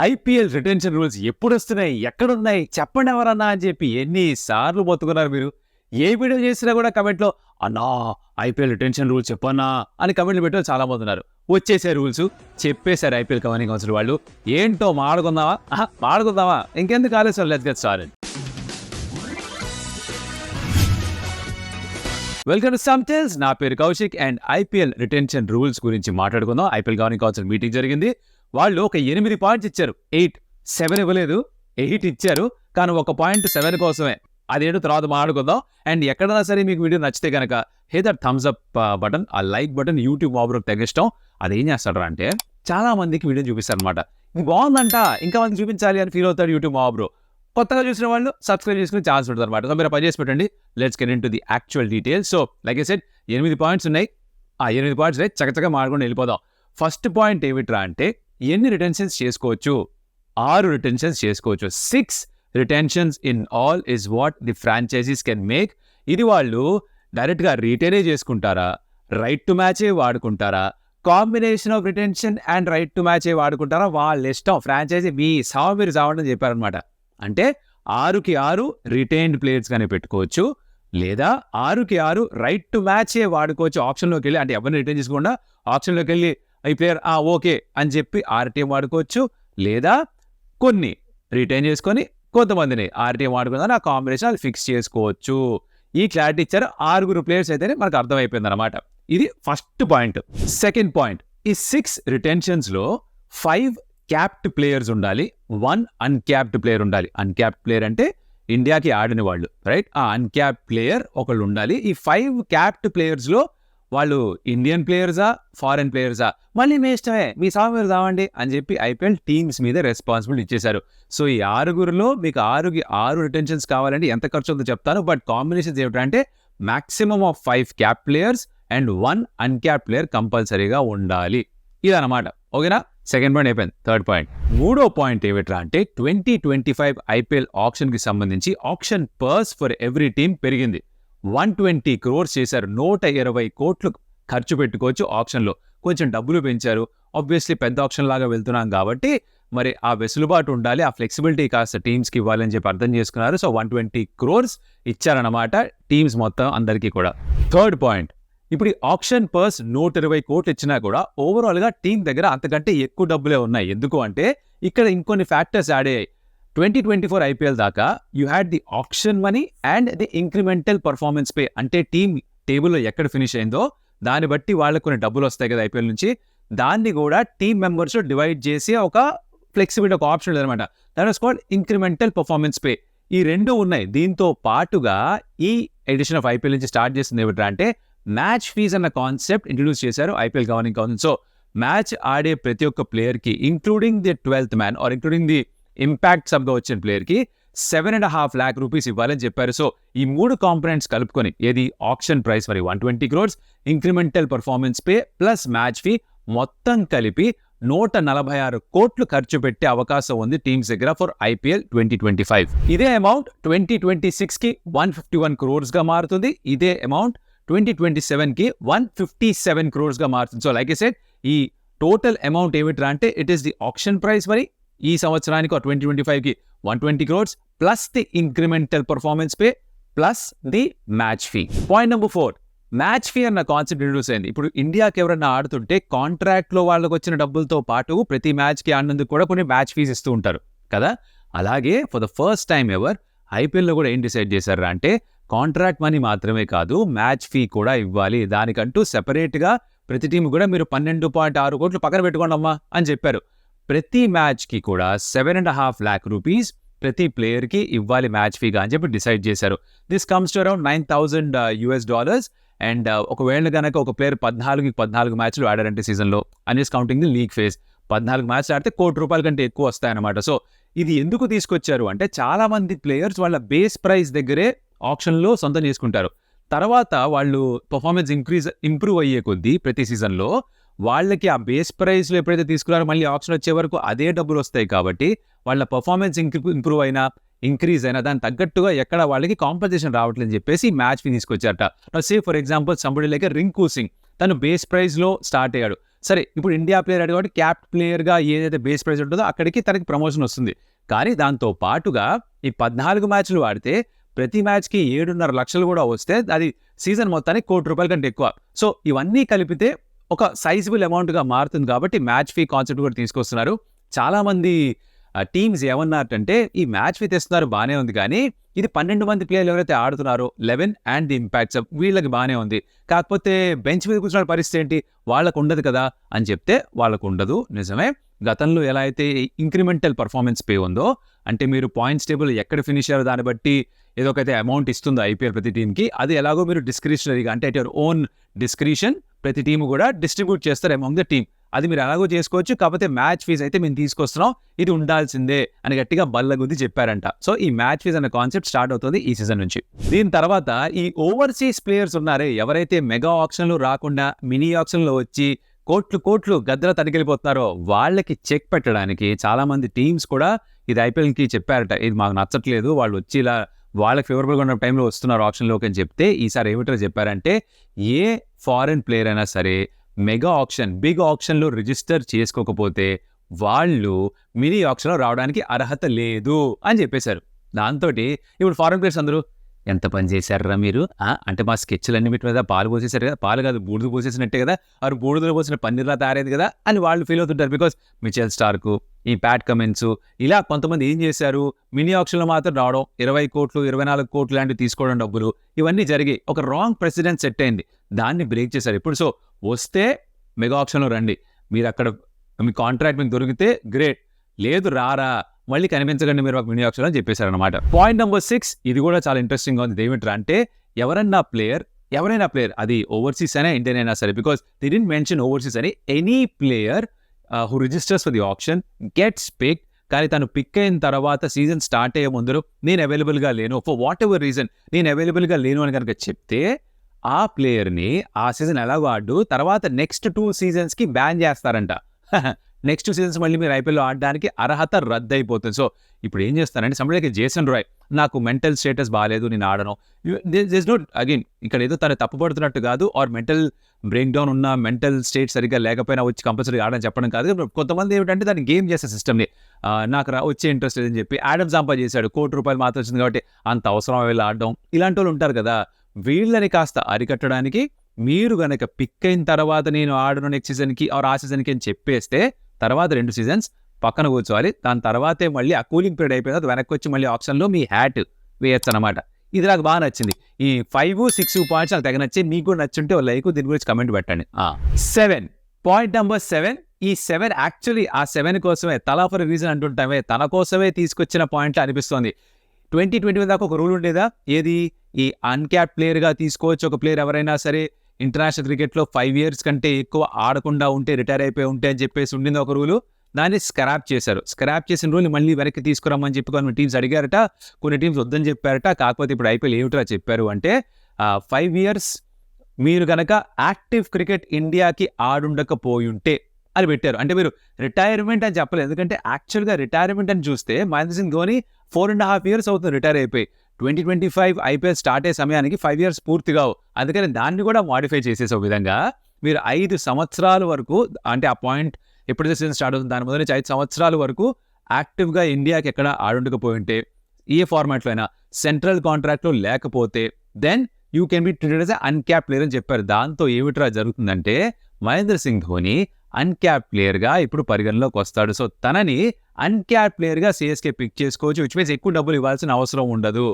IPL retention rules ఎప్పుడొస్తున్నాయి? ఎక్కడున్నాయి? చెప్పండి ఎవరన్నా అని చెప్పి ఎన్నిసార్లు మొత్తుకున్నారు మీరు. ఏ వీడియో చేసినా కూడా కమెంట్‌లో అన్నా ఐపీఎల్ రిటెన్షన్ రూల్స్ చెప్పన్నా అని కమెంట్‌లు పెట్టేవాళ్ళు చాలా మంది ఉన్నారు. వచ్చేసాయి రూల్స్. చెప్పేసారు ఐపీఎల్ గవర్నింగ్ కౌన్సిల్ వాళ్ళు. ఏంటో మాట్లాడుకుందామా? మాట్లాడుకుందామా? ఇంకెందుకు ఆలస్యం, let's get started. Welcome to some tales. నా పేరు Kaushik and IPL retention rules గురించి మాట్లాడుకుందాం. ఐపీఎల్ గవర్నింగ్ కౌన్సిల్ మీటింగ్ జరిగింది. వాళ్ళు ఒక 8 పాయింట్స్ ఇచ్చారు. 7 ఇవ్వలేదు, 8 ఇచ్చారు. కానీ ఒక పాయింట్ 7 కోసమే. అదేంటో తర్వాత మాట్లాడుకుందాం. అండ్ ఎక్కడైనా సరే మీకు వీడియో నచ్చితే కనుక హే దట్ థమ్స్ అప్ బటన్, ఆ లైక్ బటన్ యూట్యూబ్ మాబ్రోకి తగ్గిష్టం. అదేం చేస్తాడు అంటే చాలా మందికి వీడియో చూపిస్తారు అనమాట. ఇది బాగుందంట, ఇంకా మందికి చూపించాలి అని ఫీల్ అవుతాడు యూట్యూబ్ మాబ్రో. కొత్తగా చూసిన వాళ్ళు సబ్స్క్రైబ్ చేసుకుని ఛాన్స్ ఉంటుంది అనమాట. సో మీరు పని చేసి పెట్టండి. Let's get into the actual details. So like I said 8 points ఉన్నాయి. ఆ 8 పాయింట్స్ చక్కగా మాడుకొని వెళ్ళిపోదాం. ఫస్ట్ పాయింట్ ఏమిట్రా అంటే ఎన్ని రిటెన్షన్స్ చేసుకోవచ్చు? 6 రిటెన్షన్స్ చేసుకోవచ్చు. 6 retentions in all is what the franchises can make. ఇది వాళ్ళు డైరెక్ట్గా రీటైనే చేసుకుంటారా, రైట్ టు మ్యాచే వాడుకుంటారా, combination of retention and right to మ్యాచే వాడుకుంటారా, వాళ్ళ ఇష్టం. ఫ్రాంచైజీ మీ మీరు సావని చెప్పారనమాట. అంటే 6కి 6 రిటైన్డ్ ప్లేయర్స్ కానీ పెట్టుకోవచ్చు, లేదా 6కి 6 రైట్ టు మ్యాచే వాడుకోవచ్చు. ఆప్షన్లోకి వెళ్ళి, అంటే ఎవరిని రిటైన్ చేసుకోకుండా ఆప్షన్లోకి వెళ్ళి ఈ ప్లేయర్ ఓకే అని చెప్పి ఆర్టీఎం వాడుకోవచ్చు, లేదా కొన్ని రిటైన్ చేసుకొని కొంతమందిని ఆర్టీఎం వాడుకుందని ఆ కాంబినేషన్ అది ఫిక్స్ చేసుకోవచ్చు. ఈ క్లారిటీ ఇచ్చారు. 6 ప్లేయర్స్ అయితేనే మనకు అర్థమైపోయింది అనమాట. ఇది ఫస్ట్ పాయింట్. సెకండ్ పాయింట్, ఈ 6 రిటెన్షన్స్లో 5 క్యాప్డ్ ప్లేయర్స్ ఉండాలి, 1 అన్క్యాప్డ్ ప్లేయర్ ఉండాలి. అన్క్యాప్డ్ ప్లేయర్ అంటే ఇండియాకి ఆడిన వాళ్ళు, రైట్? ఆ అన్క్యాప్డ్ ప్లేయర్ ఒకళ్ళు ఉండాలి. ఈ 5 క్యాప్డ్ ప్లేయర్స్లో వాళ్ళు ఇండియన్ ప్లేయర్సా, ఫారెన్ ప్లేయర్సా, మళ్ళీ మీ ఇష్టమే, మీ మీరు రావండి అని చెప్పి ఐపీఎల్ టీమ్స్ మీద రెస్పాన్సిబిలిటీ ఇచ్చేశారు. సో ఈ 6లో మీకు 6కి 6 రిటెన్షన్స్ కావాలంటే ఎంత ఖర్చు ఉందో చెప్తాను. బట్ కాంబినేషన్స్ ఏమిటంటే maximum of 5 cap players and 1 uncap player కంపల్సరీగా ఉండాలి. ఇదన్నమాట. ఓకేనా? సెకండ్ పాయింట్ అయిపోయింది. థర్డ్ పాయింట్, మూడో పాయింట్ ఏమిట్రా అంటే 2025 ఐపీఎల్ ఆప్షన్కి సంబంధించి option purse for every team పెరిగింది. 120 crores చేశారు. 120 కోట్లు ఖర్చు పెట్టుకోవచ్చు ఆప్షన్లో. కొంచెం డబ్బులు పెంచారు. ఆబ్వియస్లీ పెద్ద ఆప్షన్ లాగా వెళ్తున్నాం కాబట్టి మరి ఆ వెసులుబాటు ఉండాలి, ఆ ఫ్లెక్సిబిలిటీ కాస్త టీమ్స్కి ఇవ్వాలని చెప్పి అర్థం చేసుకున్నారు. సో 120 crores ఇచ్చారన్నమాట టీమ్స్ మొత్తం అందరికీ కూడా. థర్డ్ పాయింట్, ఇప్పుడు ఈ ఆప్షన్ పర్స్ 120 కోట్లు ఇచ్చినా కూడా ఓవరాల్గా టీం దగ్గర అంతకంటే ఎక్కువ డబ్బులే ఉన్నాయి. ఎందుకు అంటే ఇక్కడ ఇంకొన్ని ఫ్యాక్టర్స్ యాడ్ అయ్యాయి. 2024 ఐపీఎల్ దాకా you had the option money and the incremental performance pay. అంటే టీం టేబుల్లో ఎక్కడ ఫినిష్ అయిందో దాన్ని బట్టి వాళ్ళకు కొన్ని డబ్బులు వస్తాయి కదా ఐపీఎల్ నుంచి. దాన్ని కూడా టీం మెంబర్స్ డివైడ్ చేసి ఒక ఫ్లెక్సిబిలిటీ, ఒక ఆప్షన్ అనమాట. That was called incremental performance pay. ఈ రెండు ఉన్నాయి. దీంతో పాటుగా ఈ ఎడిషన్ ఆఫ్ ఐపీఎల్ నుంచి స్టార్ట్ చేసింది ఏమిటంటే అంటే మ్యాచ్ ఫీజ్ అన్న కాన్సెప్ట్ ఇంట్రడ్యూస్ చేశారు IPL governing council. So match ఆడే ప్రతి ఒక్క ప్లేయర్కి including the 12th man or including the impact సబ్గా వచ్చిన ప్లేయర్కి 7.5 lakh rupees ఇవ్వాలని చెప్పారు. సో ఈ 3 కాంపోనెంట్స్ కలుపుకొని, ఏది ఆప్షన్ ప్రైస్ మరి 120 crores, incremental performance pay plus maths fee, మొత్తం కలిపి 146 కోట్లు ఖర్చు పెట్టే అవకాశం ఉంది టీమ్స్ దగ్గర ఫర్ ఐపీఎల్ 2025. ఇదే అమౌంట్ 2026కి 151 crores మారుతుంది. ఇదే అమౌంట్ 2027కి 157 crores మారుతుంది. సో లైక్ ఐ సెడ్, ఈ టోటల్ అమౌంట్ ఏమిట్రా అంటే it is the option price మరి ఈ సంవత్సరానికి 2025కి 120 crores plus the incremental performance pay plus the match fee. Point number 4, match fee అన్న కాన్సెప్ట్ ఇంట్రడ్యూస్ అయింది. ఇప్పుడు ఇండియాకి ఎవరైనా ఆడుతుంటే కాంట్రాక్ట్లో వాళ్ళకి వచ్చిన డబ్బులతో పాటు ప్రతి మ్యాచ్కి ఆడినందుకు కూడా కొన్ని మ్యాచ్ ఫీజ్ ఇస్తూ ఉంటారు కదా. అలాగే for the first time ever ఐపీఎల్లో కూడా ఏం డిసైడ్ చేశారా అంటే కాంట్రాక్ట్ మనీ మాత్రమే కాదు, మ్యాచ్ ఫీ కూడా ఇవ్వాలి. దానికంటూ సెపరేట్గా ప్రతి టీం కూడా మీరు 12.6 కోట్లు పక్కన పెట్టుకోండి అమ్మా అని చెప్పారు. ప్రతి మ్యాచ్కి కూడా 7.5 lakh rupees ప్రతి ప్లేయర్కి ఇవ్వాలి మ్యాచ్ ఫీగా అని చెప్పి డిసైడ్ చేశారు. This comes to around $9,000. And ఒకవేళ కనుక ఒక ప్లేయర్ 14 మ్యాచ్లు ఆడారంటే సీజన్లో, unless counting the league phase, 14 మ్యాచ్లు ఆడితే ₹1 కోటి కంటే ఎక్కువ వస్తాయన్నమాట. సో ఇది ఎందుకు తీసుకొచ్చారు అంటే చాలా మంది ప్లేయర్స్ వాళ్ళ బేస్ ప్రైస్ దగ్గరే ఆప్షన్లో సొంతం చేసుకుంటారు. తర్వాత వాళ్ళు పర్ఫార్మెన్స్ ఇంప్రూవ్ అయ్యే కొద్దీ ప్రతి సీజన్లో వాళ్ళకి ఆ బేస్ ప్రైస్లో ఎప్పుడైతే తీసుకున్నారో మళ్ళీ ఆప్షన్ వచ్చే వరకు అదే డబ్బులు వస్తాయి. కాబట్టి వాళ్ళ పర్ఫార్మెన్స్ ఇంప్రూవ్ అయినా, ఇంక్రీజ్ అయినా దానికి తగ్గట్టుగా ఎక్కడ వాళ్ళకి కాంపెన్సేషన్ రావట్లేదని చెప్పేసి మ్యాచ్ ఫీ తీసుకొచ్చారట. Say for example somebody like Rinku Singh, తను బేస్ ప్రైస్లో స్టార్ట్ అయ్యాడు. సరే ఇప్పుడు ఇండియా ప్లేయర్ అడిగి కాబట్టి క్యాప్ ప్లేయర్గా ఏదైతే బేస్ ప్రైజ్ ఉంటుందో అక్కడికి తనకి ప్రమోషన్ వస్తుంది. కానీ దాంతో పాటుగా ఈ 14 మ్యాచ్లు ఆడితే ప్రతి మ్యాచ్కి 7.5 లక్షలు కూడా వస్తే అది సీజన్ మొత్తానికి ₹1,00,00,000 కంటే ఎక్కువ. సో ఇవన్నీ కలిపితే ఒక సైజబుల్ అమౌంట్గా మారుతుంది కాబట్టి మ్యాచ్ ఫీ కాన్సెప్ట్ కూడా తీసుకొస్తున్నారు. చాలామంది టీమ్స్ ఏమన్నారంటే ఈ మ్యాచ్ ఫీ తెస్తున్నారు బాగానే ఉంది, కానీ ఇది 12 మంది ప్లేయర్లు ఎవరైతే ఆడుతున్నారో 11 అండ్ ది ఇంపాక్ట్స్ వీళ్ళకి బాగానే ఉంది, కాకపోతే బెంచ్ మీద కూర్చున్న పరిస్థితి ఏంటి, వాళ్ళకు ఉండదు కదా అని చెప్తే వాళ్ళకు ఉండదు. నిజమే, గతంలో ఎలా అయితే ఇంక్రిమెంటల్ పర్ఫార్మెన్స్ పే ఉందో, అంటే మీరు పాయింట్స్ టేబుల్ ఎక్కడ ఫినిష్ అయ్యారో దాన్ని బట్టి ఏదో ఒకైతే అమౌంట్ ఇస్తుందో ఐపీఎల్ ప్రతి టీంకి, అది ఎలాగో మీరు డిస్క్రిషనరీగా అంటే అట్ యువర్ ఓన్ డిస్క్రిషన్ ప్రతి టీం కూడా డిస్ట్రిబ్యూట్ చేస్తారు అమాంగ్ ద టీమ్. అది మీరు ఎలాగో చేసుకోవచ్చు, కాకపోతే మ్యాచ్ ఫీజ్ అయితే మేము తీసుకొస్తున్నాం, ఇది ఉండాల్సిందే అని గట్టిగా బల్లగుద్ది చెప్పారంట. సో ఈ మ్యాచ్ ఫీజ్ అనే కాన్సెప్ట్ స్టార్ట్ అవుతుంది ఈ సీజన్ నుంచి. దీని తర్వాత ఈ ఓవర్సీస్ ప్లేయర్స్ ఉన్నారే, ఎవరైతే మెగా ఆప్షన్లు రాకుండా మినీ ఆప్షన్లో వచ్చి కోట్లు గద్దల తడికెళ్ళిపోతున్నారో వాళ్ళకి చెక్ పెట్టడానికి చాలా మంది టీమ్స్ కూడా ఇది ఐపీఎల్కి చెప్పారట, ఇది మాకు నచ్చట్లేదు, వాళ్ళు వచ్చి ఇలా వాళ్ళకి ఫేవరబుల్గా ఉన్న టైంలో వస్తున్నారు ఆప్షన్లోకి అని చెప్తే ఈసారి ఏమిటో చెప్పారంటే ఏ ఫారెన్ ప్లేయర్ అయినా సరే మెగా ఆప్షన్ బిగ్ ఆప్షన్లో రిజిస్టర్ చేసుకోకపోతే వాళ్ళు మినీ ఆప్షన్లో రావడానికి అర్హత లేదు అని చెప్పేశారు. దాంతో ఇప్పుడు ఫారెన్ ప్లేయర్స్ అందరూ ఎంత పని చేశారా మీరు, అంటే మా స్కెచ్లన్నీ వీటి మీద పాలు పోసేశారు కదా, పాలు కాదు బూడిద పోసేసినట్టే కదా, వారు బూడిదలో పోసిన పన్నీర్లా తయారైంది కదా అని వాళ్ళు ఫీల్ అవుతుంటారు. బికాస్ మిచెల్ స్టార్కు, ఈ ప్యాట్ కమిన్స్ ఇలా కొంతమంది ఏం చేశారు, మినీ ఆప్షన్లో మాత్రం రావడం, 20 కోట్లు 24 కోట్లు లాంటివి తీసుకోవడం డబ్బులు, ఇవన్నీ జరిగి ఒక రాంగ్ ప్రెసిడెంట్ సెట్ అయింది, దాన్ని బ్రేక్ చేశారు ఇప్పుడు. సో వస్తే మెగా ఆప్షన్లో రండి, మీరు అక్కడ మీ కాంట్రాక్ట్ మీకు దొరికితే గ్రేట్, లేదు రారా మళ్ళీ కనిపించకండి మీరు ఒక మినీ ఆప్షన్ అని చెప్పేశారు అనమాట. పాయింట్ నెంబర్ 6, ఇది కూడా చాలా ఇంట్రెస్టింగ్గా ఉంది. ఏమిట్రా అంటే ఎవరైనా ప్లేయర్ అది ఓవర్సీస్ అయినా ఇండియన్ అయినా సరే, because they didn't mention overseas అని, any player who registers for the option gets pick, కానీ తను పిక్ అయిన తర్వాత సీజన్ స్టార్ట్ అయ్యే ముందు నేను అవైలబుల్గా లేను, ఫర్ వాట్ ఎవర్ రీజన్ నేను అవైలబుల్గా లేను అని కనుక చెప్తే ఆ ప్లేయర్ని ఆ సీజన్ ఎలాగో ఆడు తర్వాత నెక్స్ట్ 2 సీజన్స్కి బ్యాన్ చేస్తారంట. నెక్స్ట్ సీజన్స్ మళ్ళీ మీరు ఐపీఎల్లో ఆడడానికి అర్హత రద్దయిపోతుంది. సో ఇప్పుడు ఏం చేస్తారంటే సంబడికి జేసన్ రాయ్, నాకు మెంటల్ స్టేటస్ బాగాలేదు నేను ఆడను, దిస్ నోట్ అగైన్ ఇక్కడ ఏదో తను తప్పుపడుతున్నట్టు కాదు, ఆర్ మెంటల్ బ్రేక్ డౌన్ ఉన్న మెంటల్ స్టేట్ సరిగ్గా లేకపోయినా వచ్చి కంపల్సరీ ఆడని చెప్పడం కాదు. కొంతమంది ఏమిటంటే దాన్ని గేమ్ చేసే సిస్టమ్ని, నాకు వచ్చే ఇంట్రెస్ట్ లేదని చెప్పి ఆడమ్ జాంపా చేశాడు, ₹1,00,00,000 మాత్రం వచ్చింది కాబట్టి అంత అవసరం వెళ్ళి ఆడడం, ఇలాంటి వాళ్ళు ఉంటారు కదా, వీళ్ళని కాస్త అరికట్టడానికి మీరు గనక పిక్ అయిన తర్వాత నేను ఆడను నెక్స్ట్ సీజన్కి ఆర్ ఆ సీజన్కి అని చెప్పేస్తే తర్వాత 2 సీజన్స్ పక్కన కూర్చోవాలి, దాని తర్వాతే మళ్ళీ ఆ కూలింగ్ పీరియడ్ అయిపోయిన తర్వాత వెనక్కి వచ్చి మళ్ళీ ఆప్షన్లో మీ హ్యాట్ వేయచ్చు అనమాట. ఇది నాకు బాగా నచ్చింది. ఈ 5-6 పాయింట్స్ నాకు తెగ నచ్చి, మీకు కూడా నచ్చుంటే ఓ లైక్ దీని గురించి కమెంట్ పెట్టండి. 7 పాయింట్ నెంబర్ 7, ఈ 7 యాక్చువల్లీ ఆ 7 కోసమే తలా ఫర్ రీజన్ అంటుంటామే, తన కోసమే తీసుకొచ్చిన పాయింట్లు అనిపిస్తోంది. 2020 దాకా ఒక రూల్ ఉండేదా, ఏది ఈ అన్క్యాప్ ప్లేయర్గా తీసుకోవచ్చు ఒక ప్లేయర్ ఎవరైనా సరే ఇంటర్నేషనల్ క్రికెట్లో 5 years కంటే ఎక్కువ ఆడకుండా ఉంటే రిటైర్ అయిపోయి ఉంటే అని చెప్పేసి ఉండింది ఒక రూలు, దాన్ని స్క్రాప్ చేశారు. స్క్రాప్ చేసిన రూల్ని మళ్ళీ వెనక్కి తీసుకురమ్మని చెప్పి కొన్ని టీమ్స్ అడిగారట, కొన్ని టీమ్స్ వద్దని చెప్పారట. కాకపోతే ఇప్పుడు ఐపీఎల్ ఏమిటో చెప్పారు అంటే 5 years మీరు కనుక యాక్టివ్ క్రికెట్ ఇండియాకి ఆడుండకపోయుంటే అని పెట్టారు. అంటే మీరు రిటైర్మెంట్ అని చెప్పలేదు, ఎందుకంటే యాక్చువల్గా రిటైర్మెంట్ అని చూస్తే మహేంద్ర సింగ్ ధోని 4.5 years అవుతుంది రిటైర్ అయిపోయి. 2025 ఐపీఎల్ స్టార్ట్ అయ్యే సమయానికి 5 years పూర్తిగా, అందుకని దాన్ని కూడా మాడిఫై చేసేసే విధంగా మీరు 5 సంవత్సరాల వరకు, అంటే ఆ పాయింట్ ఎప్పుడైతే సీజన్ స్టార్ట్ అవుతుంది దాని మొదటి నుంచి 5 సంవత్సరాల వరకు యాక్టివ్గా ఇండియాకి ఎక్కడ ఆడుండకపోయి ఉంటే, ఏ ఫార్మాట్లో అయినా సెంట్రల్ కాంట్రాక్ట్లో లేకపోతే, then you can be treated as uncapped player అని చెప్పారు. దాంతో ఏమిట్రా జరుగుతుందంటే మహేంద్ర సింగ్ ధోని అన్క్యాప్ ప్లేయర్గా ఇప్పుడు పరిగణలోకి వస్తాడు. సో తనని అన్క్యాప్ ప్లేయర్గా సిఎస్కే పిక్ చేసుకోవచ్చు, విచ్ మీన్స్ ఎక్కువ డబ్బులు ఇవ్వాల్సిన అవసరం ఉండదు.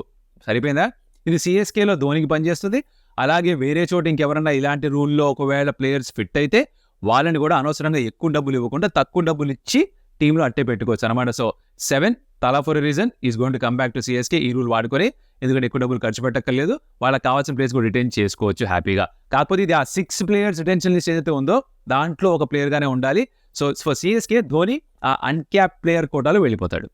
సరిపోయిందా? ఇది సిఎస్కేలో ధోనికి పనిచేస్తుంది. అలాగే వేరే చోట ఇంకెవరన్నా ఇలాంటి రూల్లో ఒకవేళ ప్లేయర్స్ ఫిట్ అయితే వాళ్ళని కూడా అనవసరంగా ఎక్కువ డబ్బులు ఇవ్వకుండా తక్కువ డబ్బులు ఇచ్చి టీంలో అట్టే పెట్టుకోవచ్చు అనమాట. సో 7 తలా for reason is going to come back to CSK ఈ రూల్ వాడుకొని, ఎందుకంటే ఎక్కువ డబ్బులు ఖర్చు పెట్టక్కర్లేదు, వాళ్ళకి కావాల్సిన ప్లేస్ కూడా రిటైన్ చేసుకోవచ్చు హ్యాపీగా. కాకపోతే ఇది ఆ 6 players రిటెన్షన్ లిస్ట్ ఏదైతే ఉందో దాంట్లో ఒక ప్లేయర్గానే ఉండాలి. సో ఫర్ సిఎస్కే ధోని ఆ అన్క్యాప్ ప్లేయర్ కోటాలో వెళ్ళిపోతాడు.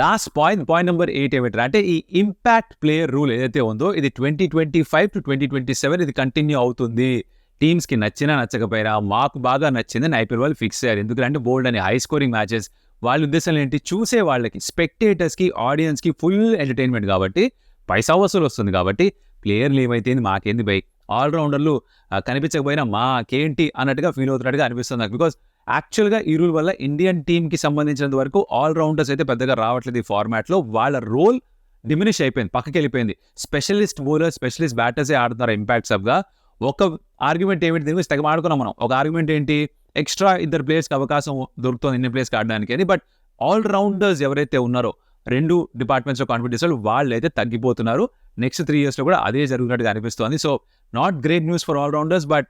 లాస్ట్ పాయింట్ నెంబర్ 8 ఏమిటంటే అంటే ఈ ఇంపాక్ట్ ప్లేయర్ రూల్ ఏదైతే ఉందో ఇది 2025 to 2027 ఇది కంటిన్యూ అవుతుంది. టీమ్స్కి నచ్చినా నచ్చకపోయినా మాకు బాగా నచ్చిందని ఐపీఎల్ వాళ్ళు ఫిక్స్ అయ్యారు. ఎందుకంటే బోల్డ్ అని హై స్కోరింగ్ మ్యాచెస్, వాళ్ళ ఉద్దేశం ఏంటి, చూసే వాళ్ళకి స్పెక్టేటర్స్కి ఆడియన్స్కి ఫుల్ ఎంటర్టైన్మెంట్ కాబట్టి పైసా వసూలు వస్తుంది కాబట్టి ప్లేయర్లు ఏమైతే మాకేంది బై ఆల్రౌండర్లు కనిపించకపోయినా మాకేంటి అన్నట్టుగా ఫీల్ అవుతున్నట్టుగా అనిపిస్తుంది నాకు. బికాస్ యాక్చువల్గా ఈ రూల్ వల్ల ఇండియన్ టీమ్కి సంబంధించినంత వరకు ఆల్రౌండర్స్ అయితే పెద్దగా రావట్లేదు ఈ ఫార్మాట్లో. వాళ్ళ రోల్ డిమినిష్ అయిపోయింది, పక్కకి వెళ్ళిపోయింది. స్పెషలిస్ట్ బౌలర్, స్పెషలిస్ట్ బ్యాటర్సే ఆడుతున్నారు ఇంపాక్ట్ సబ్గా. ఒక ఆర్గ్యుమెంట్ ఏమిటి, దీని గురించి తెగ ఆడుకున్నాం మనం. ఒక ఆర్గ్యుమెంట్ ఏంటి, ఎక్స్ట్రా ఇద్దరు ప్లేయర్స్కి అవకాశం దొరుకుతుంది ఇండియన్ ప్లేయర్స్కి ఆడడానికి అని. బట్ ఆల్రౌండర్స్ ఎవరైతే ఉన్నారో 2 డిపార్ట్మెంట్స్లో కాంట్రిబ్యూట్ చేస్తారు వాళ్ళైతే తగ్గిపోతున్నారు. నెక్స్ట్ 3 yearsలో కూడా అదే జరుగుతున్నట్టుగా అనిపిస్తుంది. So not great news for allrounders, but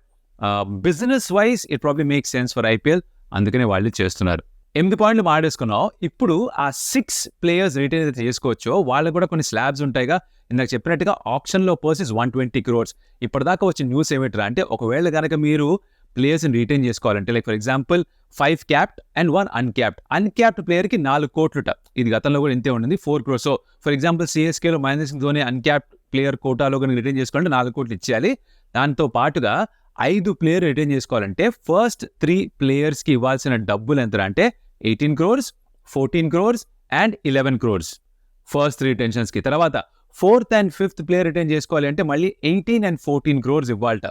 business wise it probably make sense for IPL. అందుకనే వాళ్ళు చేస్తున్నారు. 8 పాయింట్లు మాడేసుకున్నాం. ఇప్పుడు ఆ 6 players రిటైన్ అయితే చేసుకోవచ్చో వాళ్ళకు కూడా కొన్ని స్లాబ్స్ ఉంటాయిగా. ఇందాక చెప్పినట్టుగా ఆప్షన్లో పర్సెస్ 120 crores. ఇప్పటిదాకా వచ్చిన న్యూస్ ఏమిట్రా అంటే, ఒకవేళ కనుక మీరు ప్లేయర్స్ని రిటైన్ చేసుకోవాలంటే, like for example 5 capped and 1 uncapped. Uncapped ప్లేయర్కి 4 కోట్లుట. ఇది గతంలో కూడా ఇంతే ఉండింది, 4 crores. సో ఫర్ ఎగ్జాంపుల్ సిఎస్కేలో మహేంద్ర సింగ్ ధోని అన్క్యాప్డ్ ప్లేయర్ కోటాలో కనుక రిటైన్ చేసుకోవాలంటే 4 కోట్లు ఇచ్చేయాలి. దాంతో పాటుగా 5 ప్లేయర్ రిటైన్ చేసుకోవాలంటే ఫస్ట్ 3 ప్లేయర్స్కి ఇవ్వాల్సిన డబ్బులు ఎంత అంటే 18 crores, 14 crores and 11 crores first 3 రిటెన్షన్స్కి. తర్వాత 4th and 5th player retain చేసుకోవాలి అంటే మళ్ళీ 18 and 14 crores ఇవ్వాలట.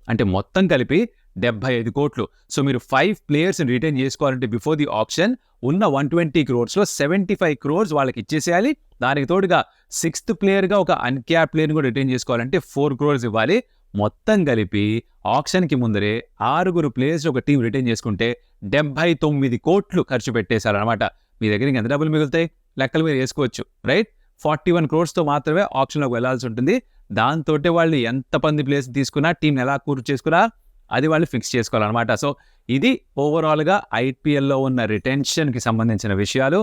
అంటే మొత్తం కలిపి 75 కోట్లు. సో మీరు 5 ప్లేయర్స్ని రిటైన్ చేసుకోవాలంటే బిఫోర్ ది ఆప్షన్ ఉన్న 120 crores-లో 75 crores వాళ్ళకి ఇచ్చేసేయాలి. దానికి తోడుగా 6th ప్లేయర్గా ఒక అన్క్యాప్ ప్లేయర్ని కూడా రిటైన్ చేసుకోవాలంటే 4 crores ఇవ్వాలి. మొత్తం కలిపి ఆప్షన్కి ముందరే 6 ప్లేయర్స్ ఒక టీం రిటైన్ చేసుకుంటే 79 కోట్లు ఖర్చు పెట్టేశారనమాట. మీ దగ్గర ఎంత డబ్బులు మిగులుతాయి లెక్కలు మీరు వేసుకోవచ్చు, రైట్? 41 crores-తో మాత్రమే ఆప్షన్లోకి వెళ్లాల్సి ఉంటుంది. దాంతో వాళ్ళు ఎంత మంది ప్లేయర్స్ తీసుకున్నా, టీంని ఎలా కూర్చు చేసుకున్నా అది వాళ్ళు ఫిక్స్ చేసుకోవాలన్నమాట. సో ఇది ఓవరాల్గా ఐపీఎల్లో ఉన్న రిటెన్షన్కి సంబంధించిన విషయాలు.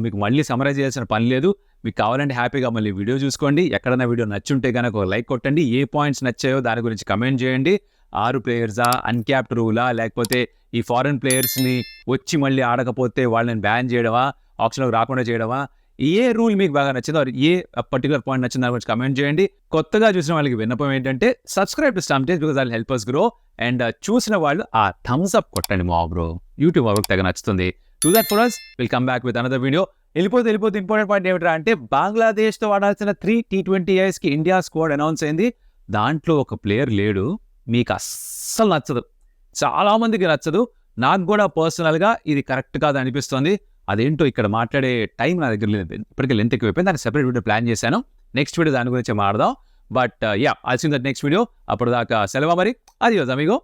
మీకు మళ్ళీ సమరైజ్ చేయాల్సిన పని లేదు. మీకు కావాలంటే హ్యాపీగా మళ్ళీ వీడియో చూసుకోండి. ఎక్కడైనా వీడియో నచ్చుంటే కనుక ఒక లైక్ కొట్టండి. ఏ పాయింట్స్ నచ్చాయో దాని గురించి కమెంట్ చేయండి. 6 ప్లేయర్సా, అన్క్యాప్డ్ రూలా, లేకపోతే ఈ ఫారెన్ ప్లేయర్స్ని వచ్చి మళ్ళీ ఆడకపోతే వాళ్ళని బ్యాన్ చేయడమా, ఆప్షన్లోకి రాకుండా చేయడమా, ఏ రూల్ మీకు బాగా నచ్చిందో, ఏ పర్టికులర్ పాయింట్ నచ్చిందో దాని గురించి కమెంట్ చేయండి. కొత్తగా చూసిన వాళ్ళకి విన్నపం ఏంటంటే subscribe to stamp because dal help us grow. And చూసిన వాళ్ళు ఆ థమ్స్ అప్ కొట్టండి మా బ్రో. యూట్యూబ్ వాళ్ళకి తెగ నచ్చుతుంది. Do that for us. Will come back with another video. వెళ్ళిపోతే ఇంపార్టెంట్ పాయింట్ ఏమిటా అంటే, బంగ్లాదేశ్తో ఆడాల్సిన 3 T20Is ఇండియా స్క్వాడ్ అనౌన్స్ అయింది. దాంట్లో ఒక ప్లేయర్ లేడు. మీకు అస్సలు నచ్చదు, చాలా మందికి నచ్చదు. నాకు కూడా పర్సనల్గా ఇది కరెక్ట్ కాదు అనిపిస్తుంది. అదేంటో ఇక్కడ మాట్లాడే టైం నా దగ్గర లేదు, ఇప్పటికే లెంత్ ఎక్కువైపోయింది. దానికి సెపరేట్ వీడియో ప్లాన్ చేశాను. నెక్స్ట్ వీడియో దాని గురించి మాట్లాడదాం. But I'll see you in that next video. అప్పటిదాకా సెలవు మరి. అదియోస్ అమిగో.